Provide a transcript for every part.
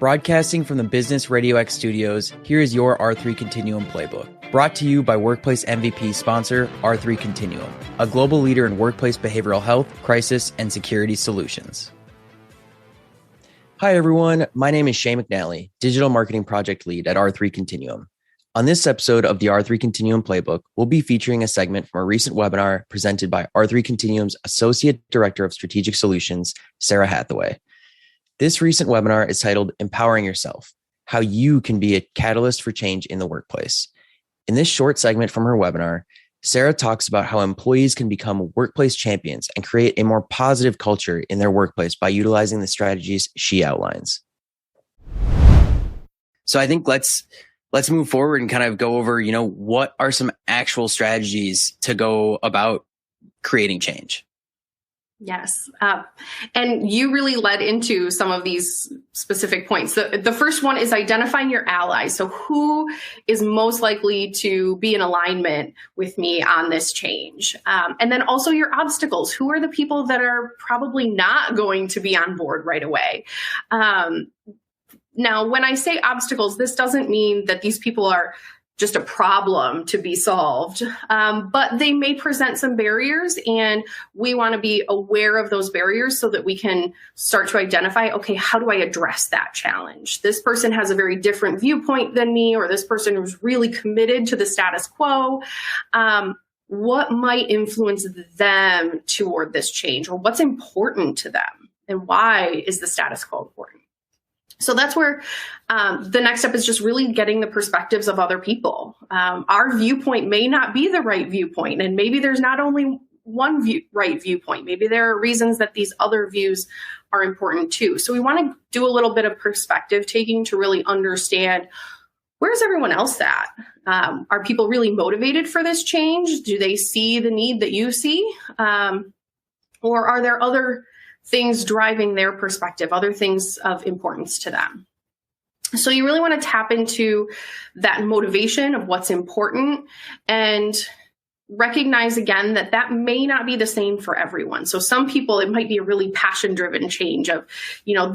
Broadcasting from the Business RadioX studios, here is your R3 Continuum Playbook. Brought to you by Workplace MVP sponsor R3 Continuum, a global leader in workplace behavioral health, crisis, and security solutions. Hi everyone, my name is Shay McNally, Digital Marketing Project Lead at R3 Continuum. On this episode of the R3 Continuum Playbook, we'll be featuring a segment from a recent webinar presented by R3 Continuum's Associate Director of Strategic Solutions, Sarah Hathaway. This recent webinar is titled Empowering Yourself, How You Can Be a Catalyst for Change in the Workplace. In this short segment from her webinar, Sarah talks about how employees can become workplace champions and create a more positive culture in their workplace by utilizing the strategies she outlines. So I think let's move forward and kind of go over, what are some actual strategies to go about creating change? Yes. And you really led into some of these specific points. The first one is identifying your allies. So who is most likely to be in alignment with me on this change? And then also your obstacles. Who are the people that are probably not going to be on board right away? Now, when I say obstacles, this doesn't mean that these people are just a problem to be solved, but they may present some barriers, and we want to be aware of those barriers so that we can start to identify, okay, how do I address that challenge? This person has a very different viewpoint than me, or this person is really committed to the status quo. What might influence them toward this change, or what's important to them, and why is the status quo important? So that's where the next step is just really getting the perspectives of other people. Our viewpoint may not be the right viewpoint, and maybe there's not only one right viewpoint. Maybe there are reasons that these other views are important too. So we want to do a little bit of perspective taking to really understand, where's everyone else at? Are people really motivated for this change? Do they see the need that you see? Or are there other things driving their perspective, other things of importance to them? So you really want to tap into that motivation of what's important and recognize again that that may not be the same for everyone. So some people, it might be a really passion-driven change of,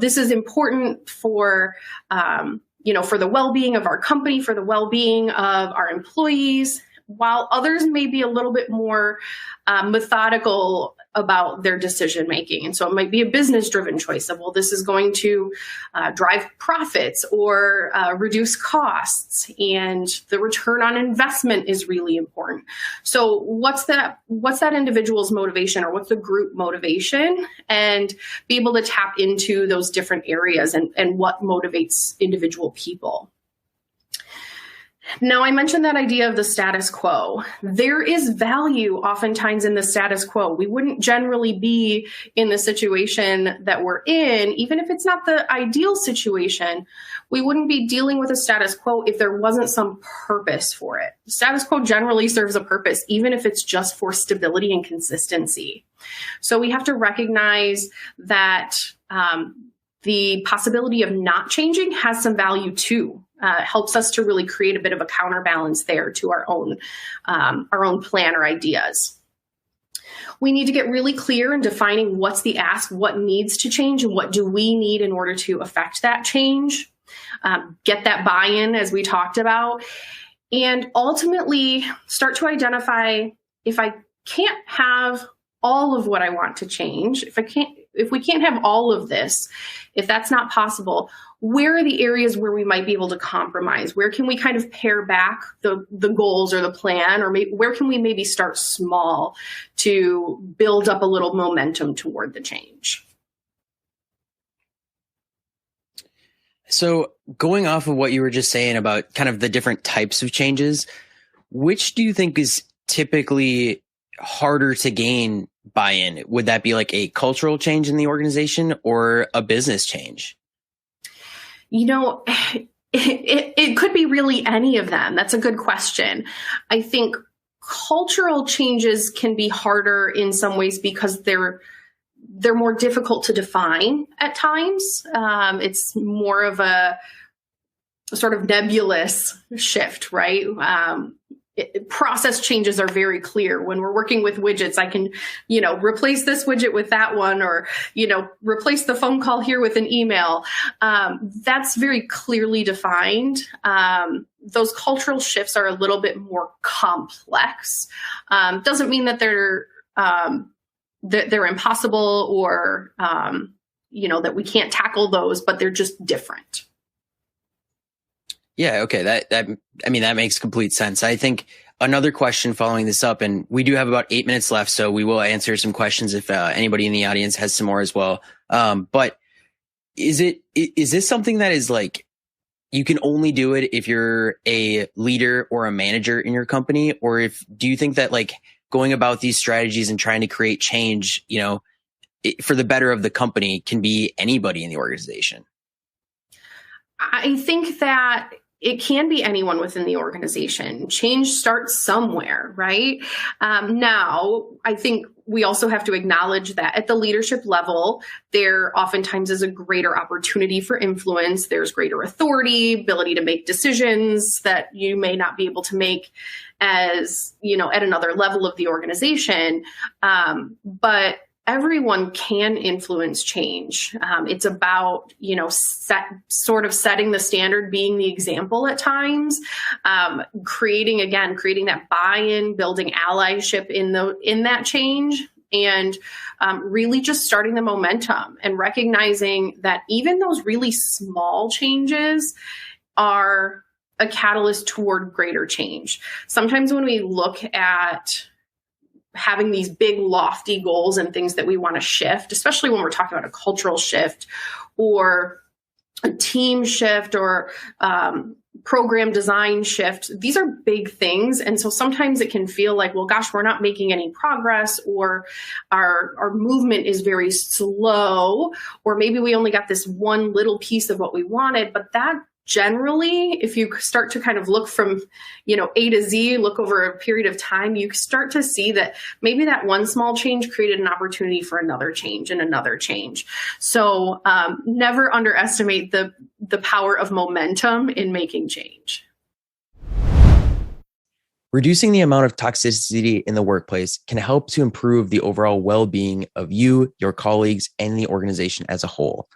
this is important for, for the well-being of our company, for the well-being of our employees, while others may be a little bit more methodical about their decision making. And so it might be a business driven choice of, well, this is going to drive profits or reduce costs, and the return on investment is really important. So what's that individual's motivation, or what's the group motivation, and be able to tap into those different areas and what motivates individual people. Now, I mentioned that idea of the status quo. There is value oftentimes in the status quo. We wouldn't generally be in the situation that we're in, even if it's not the ideal situation. We wouldn't be dealing with a status quo if there wasn't some purpose for it. The status quo generally serves a purpose, even if it's just for stability and consistency. So we have to recognize that the possibility of not changing has some value too. Helps us to really create a bit of a counterbalance there to our own plan or ideas. We need to get really clear in defining what's the ask, what needs to change, and what do we need in order to affect that change. Get that buy-in, as we talked about, and ultimately start to identify, if I can't have all of what I want to change, if we can't have all of this, if that's not possible, where are the areas where we might be able to compromise? Where can we kind of pare back the goals or the plan, or where can we maybe start small to build up a little momentum toward the change? So going off of what you were just saying about kind of the different types of changes, which do you think is typically harder to gain buy-in? Would that be like a cultural change in the organization or a business change? It could be really any of them. That's a good question. I think cultural changes can be harder in some ways because they're more difficult to define at times. It's more of a sort of nebulous shift, right? process changes are very clear. When we're working with widgets, I can, replace this widget with that one, or, replace the phone call here with an email. That's very clearly defined. Those cultural shifts are a little bit more complex. Doesn't mean that they're impossible, or, that we can't tackle those, but they're just different. Yeah. Okay. That makes complete sense. I think another question following this up, and we do have about 8 minutes left, so we will answer some questions if anybody in the audience has some more as well. But is this something that is like, you can only do it if you're a leader or a manager in your company? Or do you think that like going about these strategies and trying to create change, for the better of the company can be anybody in the organization? I think that it can be anyone within the organization. Change starts somewhere, right? Now, I think we also have to acknowledge that at the leadership level, there oftentimes is a greater opportunity for influence. There's greater authority, ability to make decisions that you may not be able to make as, at another level of the organization. But everyone can influence change. It's about, setting the standard, being the example at times, creating that buy-in, building allyship in that change, and really just starting the momentum and recognizing that even those really small changes are a catalyst toward greater change. Sometimes when we look at having these big lofty goals and things that we want to shift, especially when we're talking about a cultural shift or a team shift or program design shift, these are big things. And so sometimes it can feel like, well, gosh, we're not making any progress, or our movement is very slow, or maybe we only got this one little piece of what we wanted. But that generally, if you start to kind of look from, A to Z, look over a period of time, you start to see that maybe that one small change created an opportunity for another change and another change. So never underestimate the power of momentum in making change. Reducing the amount of toxicity in the workplace can help to improve the overall well-being of you, your colleagues, and the organization as a whole.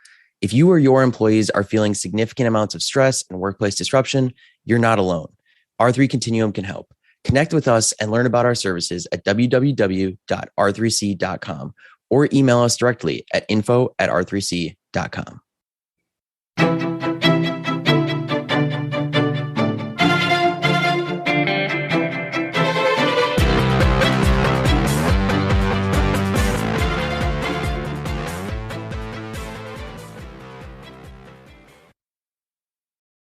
If you or your employees are feeling significant amounts of stress and workplace disruption, you're not alone. R3 Continuum can help. Connect with us and learn about our services at www.r3c.com or email us directly at info@r3c.com.